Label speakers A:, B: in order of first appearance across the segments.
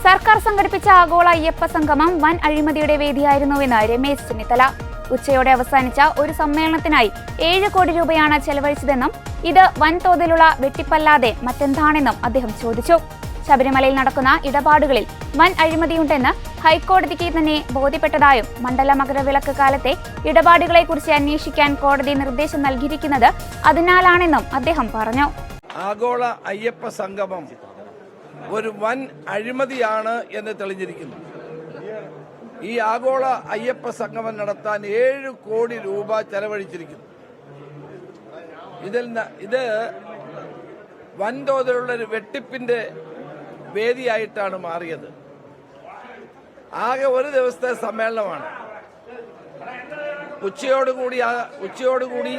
A: സർക്കാർ സംഘടിപ്പിച്ച ആഗോള അയ്യപ്പ സംഗമം വൻ അഴിമതിയുടെ വേദിയായിരുന്നുവെന്ന് രമേശ് ചെന്നിത്തല. ഉച്ചയോടെ അവസാനിച്ച ഒരു സമ്മേളനത്തിനായി 7 കോടി രൂപയാണ് ചെലവഴിച്ചതെന്നും ഇത് വൻതോതിലുള്ള വെട്ടിപ്പല്ലാതെ മറ്റെന്താണെന്നും അദ്ദേഹം ചോദിച്ചു. ശബരിമലയിൽ നടക്കുന്ന ഇടപാടുകളിൽ വൻ അഴിമതിയുണ്ടെന്ന് ഹൈക്കോടതിക്ക് തന്നെ ബോധ്യപ്പെട്ടതായും മണ്ഡല മകരവിളക്ക് കാലത്തെ ഇടപാടുകളെക്കുറിച്ച് അന്വേഷിക്കാൻ കോടതി നിർദ്ദേശം നൽകിയിരിക്കുന്നത് അതിനാലാണെന്നും അദ്ദേഹം പറഞ്ഞു.
B: ആഗോള അയ്യപ്പ സംഗമം ഒരു വൻ അഴിമതിയാണ് എന്ന് തെളിഞ്ഞിരിക്കുന്നു. ഈ ആഗോള അയ്യപ്പ സംഗമം നടത്താൻ 7 കോടി രൂപ ചെലവഴിച്ചിരിക്കുന്നു. ഇത് വൻതോതിലുള്ള ഒരു വെട്ടിപ്പിന്റെ വേദിയായിട്ടാണ് മാറിയത്. ആകെ ഒരു ദിവസത്തെ സമ്മേളനമാണ്. ഉച്ചയോടുകൂടി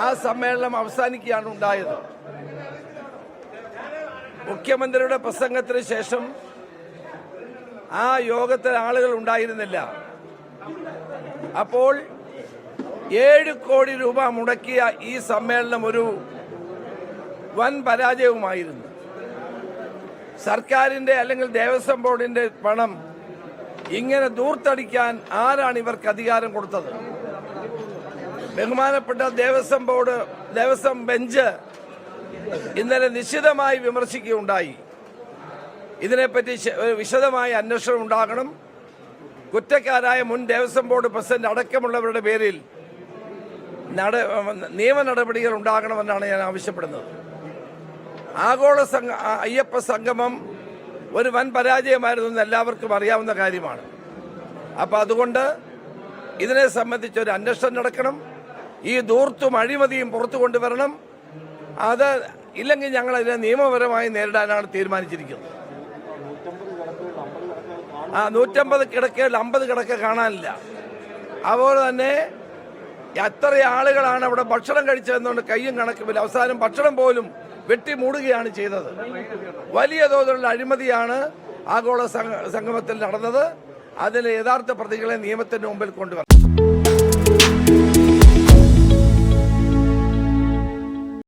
B: ആ സമ്മേളനം അവസാനിക്കുകയാണ് ഉണ്ടായത്. മുഖ്യമന്ത്രിയുടെ പ്രസംഗത്തിന് ശേഷം ആ യോഗത്തിൽ ആളുകൾ ഉണ്ടായിരുന്നില്ല. അപ്പോൾ 7 കോടി രൂപ മുടക്കിയ ഈ സമ്മേളനം ഒരു വൻ പരാജയവുമായിരുന്നു. സർക്കാരിന്റെ അല്ലെങ്കിൽ ദേവസ്വം ബോർഡിന്റെ പണം ഇങ്ങനെ ദൂർത്തടിക്കാൻ ആരാണ് ഇവർക്ക് അധികാരം കൊടുത്തത്? ബഹുമാനപ്പെട്ട ദേവസ്വം ബെഞ്ച് ഇന്നലെ നിശിതമായി വിമർശിക്കുകയുണ്ടായി. ഇതിനെപ്പറ്റി വിശദമായ അന്വേഷണം ഉണ്ടാകണം. കുറ്റക്കാരായ മുൻ ദേവസ്വം ബോർഡ് പ്രസിഡന്റ് അടക്കമുള്ളവരുടെ പേരിൽ നിയമ നടപടികൾ ഉണ്ടാകണമെന്നാണ് ഞാൻ ആവശ്യപ്പെടുന്നത്. ആഗോള അയ്യപ്പ സംഗമം ഒരു വൻ പരാജയമായിരുന്നു എല്ലാവർക്കും അറിയാവുന്ന കാര്യമാണ്. അപ്പൊ അതുകൊണ്ട് ഇതിനെ സംബന്ധിച്ച് ഒരു അന്വേഷണം നടക്കണം. ഈ ധൂർത്തും അഴിമതിയും പുറത്തു കൊണ്ടുവരണം. അത് ഇല്ലെങ്കിൽ ഞങ്ങൾ അതിനെ നിയമപരമായി നേരിടാനാണ് തീരുമാനിച്ചിരിക്കുന്നത്. 150 കിടക്കയിൽ 50 കിടക്ക കാണാനില്ല. അതുപോലെ തന്നെ എത്ര ആളുകളാണ് അവിടെ ഭക്ഷണം കഴിച്ചതെന്നുകൊണ്ട് കയ്യും കണക്കുമില്ല. അവസാനം ഭക്ഷണം പോലും വെട്ടിമൂടുകയാണ് ചെയ്തത്. വലിയ തോതിലുള്ള അഴിമതിയാണ് ആഗോള സംഗമത്തിൽ നടന്നത്. അതിലെ യഥാർത്ഥ പ്രതികളെ നിയമത്തിന് മുമ്പിൽ കൊണ്ടുവരണം.